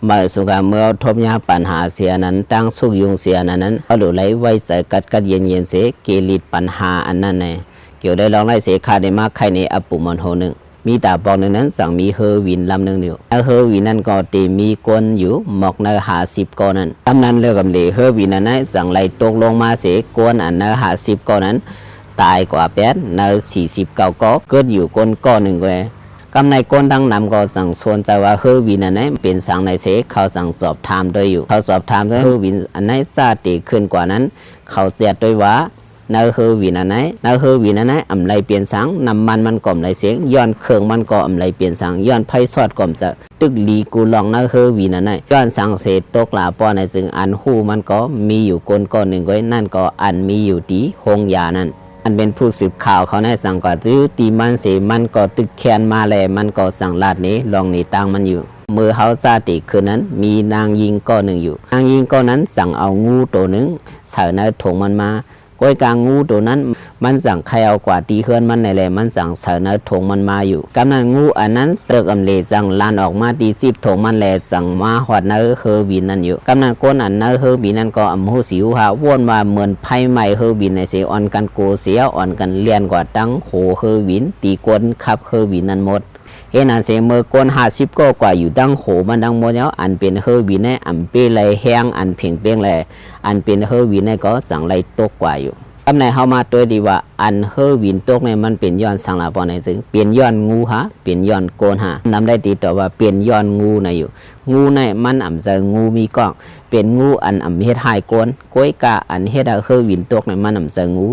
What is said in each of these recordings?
มาสุกาเมื่อทบยาปัญหาเสียนั้นตั้งสุกยุงเสียนั้นเขาหลุดไหลไว้ใส่กัดเย็นเสียเกลิดปัญหาอันนั้นไงเกี่ยวได้ลองไล่เสียคาได้มากใครในอปุมันโหนึงมีตาบอกหนึ่งนั้นสั่งมีเฮอวินลำหนึ่งอยู่เฮอวินนั้นก็ตีมีก้นอยู่หมอกใน50ก้อนนั้นตำนั้นเลือกกำเลยเฮอวินนั้นสั่งไหลตกลงมาเสียก้นอันใน50ก้อนนั้นตายกว่าแปดใน49ก้อเกิดอยู่ก้นก้อนหนึ่งเว้ยกำในก้นดังนำก็สั่งส่วนใจว่าเฮอวินอันไหนเป็นสั่งในเสกเขาสั่งสอบถามโดยอยู่เขาสอบถามด้วยเฮอวินอันไหนซาตีขึ้นกว่านั้นเขาเจ็ดด้วยว่าเนื้อเฮอวินอันไหนเนื้อเฮอวินอันไหนอำไรเปลี่ยนสังน้ำมันก่อมไรเสียงย้อนเครื่องมันก็อำไรเปลี่ยนสังย้อนไพ่สอดก่อมจะตึกลีกูลองเนื้อเฮอวินอันไหนย้อนสังเศษตกหลาป้อในจึงอันหูมันก็มีอยู่ก้นก้อนหนึ่งไว้นั่นก็อันมีอยู่ที่หงยานั่นอันเป็นผู้สืบข่าวเขาในสั่งก่อจิ้วตีมันเสมันก็ตึกแคนมาแลมันก็สั่งลาดนี้ลองหนีตังมันอยู่มือเขาซาติคืนนั้นมีนางยิงก้อนหนึ่งอยู่นางยิงก้อนนั้นสั่งเอางูตัวหนึ่งใส่ในถุงมันมาก้อยกลางงูตัวนั้นมันสั่งใครเอากว่าตีเฮือนมันในแหละมันสั่งใส่ในถุงมันมาอยู่กำนันงูอันนั้นเสือกอำเลสั่งลานออกมาตี10ถุงมันแหละสั่งมาหอดในเฮอบินนั่นอยู่กำนันก้นอันในเฮอบินนั่นก็อำหูสิวหาวนมาเหมือนไพ่ใหม่เฮอบินในเสียอ่อนกันโกเสียอ่อนกันเลียนกว่าตั้งโหเฮอบินตีก้นขับเฮอบินนั่นหมดเห็นอันเสียเมื่อก้น50ก็กว่าอยู่ตั้งโหมันดังหมดแล้วอันเป็นเฮอบินในอันเปไรแห้งอันเพียงเปียงแหละอันเป็นเฮอบินในก็สั่งไรตกกว่าอยู่คำในเข้ามาตัวดีว่าอันเฮอวินตกในมันเป็นย้อนสังลาปอนในซึ่งเปลี่ยนย้อนงูฮะเปลี่ยนย้อนโกนฮะนำได้ตีต่อว่าเปลี่ยนย้อนงูในอยู่งูในมันอ่ำเจองูมีกล้องเปลี่ยนงูอันอ่ำเฮ็ดหายโกนก้อยกะอันเฮ็ดเฮอวินตกในมันอ่ำเจองู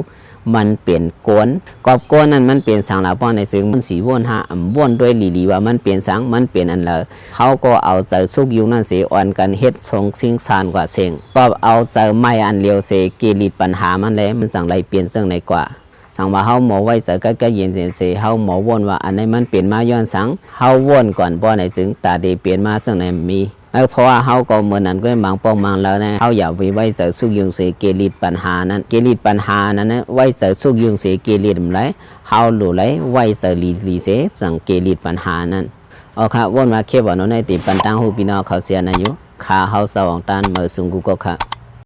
มันเปลี่ยนโกนกอบโกนนั้นมันเปลี่ยนสังลาปอนในซึ่งมันสีวนฮะอ่ำวนด้วยลีว่ามันเปลี่ยนสังมันเปลี่ยนอันเลยเขาก็เอาเจอสุกอยู่นั่นเสียอ่อนกันเฮ็ดทรงซิงซานกว่าเสียงก็เอาเจอไม้อันเลียวเสเกลิดปัญหามันเลยมันสั่งไรเปลี่ยนซึ่งในกว่าสั่งว่าเฮาหมอไว้เจอใกล้ๆเย็นเสียเฮาหมอวนว่าอันไหนมันเปลี่ยนมาย้อนสังเฮาวนก่อนป้อในซึ่งตาดีเปลี่ยนมาซึ่งในมีเพราะว่าเฮาก็เหมือนนั้นก็บางป้องบางแล้วนะเฮาอย่าไปไว้เจอสุกยุงเสเกลิดปัญหานั้นเกลิดปัญหานั้นไว้เจอสุกยุงเสเกลิดไรเฮาหลุไรไว้เจอลีเสสั่งเกลิดปัญหานั้นเอาค่ะวนมาเก็บว่าโนในติปันตังหูพี่น้องเขาเสียนั่นอยู่ขาเฮาสว่างตันเมื่อสุงกุก็ค่ะ